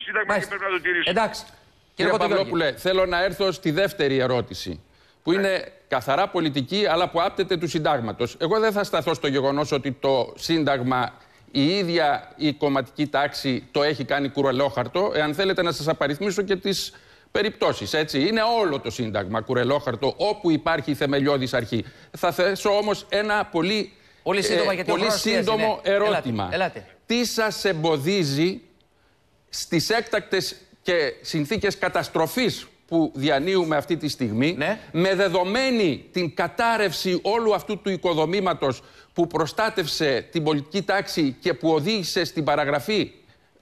Σύνταγμα και πρέπει να το τηρήσουμε. Εντάξει. Κύριε Παπαδόπουλε, θέλω να έρθω στη δεύτερη ερώτηση, που είναι καθαρά πολιτική, αλλά που άπτεται του συντάγματος. Εγώ δεν θα σταθώ στο γεγονός ότι το Σύνταγμα η ίδια η κομματική τάξη το έχει κάνει κουρελόχαρτο. Εάν θέλετε να σας απαριθμίσω και τις περιπτώσεις, έτσι. Είναι όλο το Σύνταγμα κουρελόχαρτο, όπου υπάρχει η θεμελιώδης αρχή. Θα θέσω όμως ένα πολύ σύντομο ερώτημα. Ελάτε. Τι σας εμποδίζει στις έκτακτες και συνθήκες καταστροφής που διανύουμε αυτή τη στιγμή, με δεδομένη την κατάρρευση όλου αυτού του οικοδομήματος που προστάτευσε την πολιτική τάξη και που οδήγησε στην παραγραφή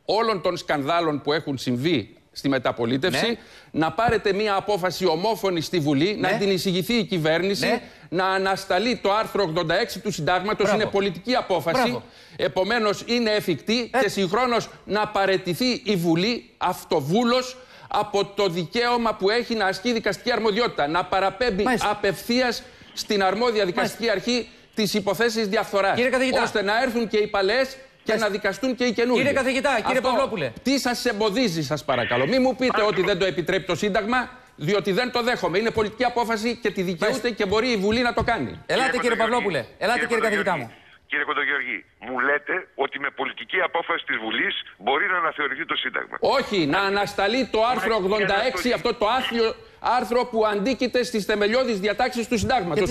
όλων των σκανδάλων που έχουν συμβεί στη μεταπολίτευση, να πάρετε μία απόφαση ομόφωνη στη Βουλή, να την εισηγηθεί η κυβέρνηση, να ανασταλεί το άρθρο 86 του Συντάγματος. Είναι πολιτική απόφαση, επομένως είναι εφικτή και συγχρόνως να παραιτηθεί η Βουλή αυτοβούλος από το δικαίωμα που έχει να ασκεί δικαστική αρμοδιότητα. Να παραπέμπει απευθείας στην αρμόδια δικαστική αρχή τις υποθέσεις διαφθοράς. Ώστε να έρθουν και οι παλαιές και να δικαστούν και οι καινούργοι. Κύριε καθηγητά, κύριε Παυλόπουλε. Τι σας εμποδίζει, σας παρακαλώ? Μην μου πείτε ότι δεν το επιτρέπει το Σύνταγμα, διότι δεν το δέχομαι. Είναι πολιτική απόφαση και τη δικαιούται και μπορεί η Βουλή να το κάνει. Ελάτε, κύριε Παυλόπουλε. Ελάτε, κύριε καθηγητά μου. Κύριε Κοντογιώργη, μου λέτε ότι με πολιτική απόφαση της Βουλής μπορεί να αναθεωρηθεί το Σύνταγμα. Όχι, να ανασταλεί το άρθρο 86, αυτό το άθλιο άρθρο που αντίκειται στις θεμελιώδεις διατάξεις του Συντάγματος.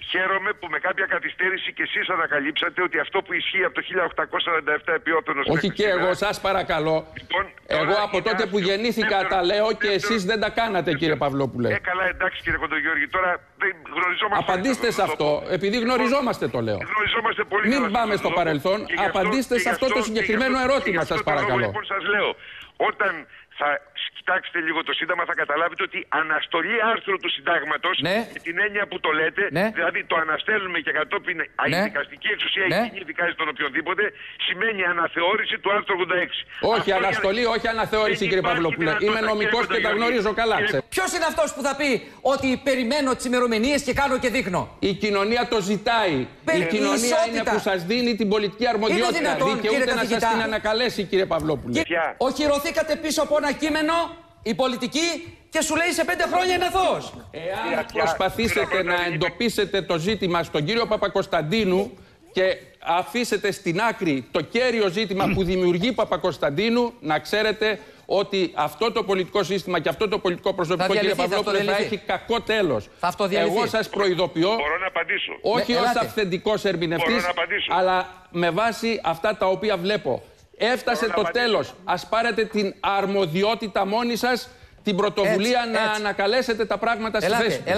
Χαίρομαι που με κάποια καθυστέρηση και εσείς ανακαλύψατε ότι αυτό που ισχύει από το 1847 επί Όθωνος. Όχι και εγώ, σας παρακαλώ. Λοιπόν, εγώ από τότε που γεννήθηκα τα λέω και εσείς δεν τα κάνατε, κύριε Παυλόπουλε. Καλά, εντάξει, κύριε Κοντογιώργη, τώρα δεν γνωριζόμαστε. Απαντήστε σε αυτό, επειδή γνωριζόμαστε το λέω. Γνωριζόμαστε πολύ. Μην πάμε στο παρελθόν, απαντήστε σε αυτό το συγκεκριμένο ερώτημα, σας παρακαλώ. Λοιπόν, σας λέω, όταν θα κοιτάξετε λίγο το Σύνταγμα, θα καταλάβετε ότι αναστολή άρθρου του Συντάγματος, με την έννοια που το λέτε, δηλαδή το αναστέλνουμε και κατόπιν η δικαστική εξουσία έχει δικάζει τον οποιονδήποτε, σημαίνει αναθεώρηση του άρθρου 86. Όχι αναστολή, όχι αναθεώρηση, κύριε Παυλόπουλε. Είμαι νομικός και τα γνωρίζω καλά. Ποιος είναι αυτός που θα πει ότι περιμένω τις ημερομηνίες και κάνω και δείχνω? Η κοινωνία το ζητάει. Η κοινωνία είναι που σας δίνει την πολιτική αρμοδιότητα. Δικαιούται να σας την ανακαλέσει, κύριε Παυλόπουλε. Οχυρωθήκατε πίσω από ένα κείμενο, η πολιτική, και σου λέει σε 5 χρόνια είναι αθώος. Εάν προσπαθήσετε να εντοπίσετε το ζήτημα στον κύριο Παπακοσταντίνου και αφήσετε στην άκρη το κέριο ζήτημα που δημιουργεί Παπακοσταντίνου, να ξέρετε ότι αυτό το πολιτικό σύστημα και αυτό το πολιτικό προσωπικό, κύριε Παυλόπουλε, θα έχει κακό τέλος. Εγώ σας προειδοποιώ, όχι ως αυθεντικός ερμηνευτής, αλλά με βάση αυτά τα οποία βλέπω. Έφτασε το τέλος. Ας πάρετε την αρμοδιότητα μόνοι σας, την πρωτοβουλία να ανακαλέσετε τα πράγματα στη θέση τους.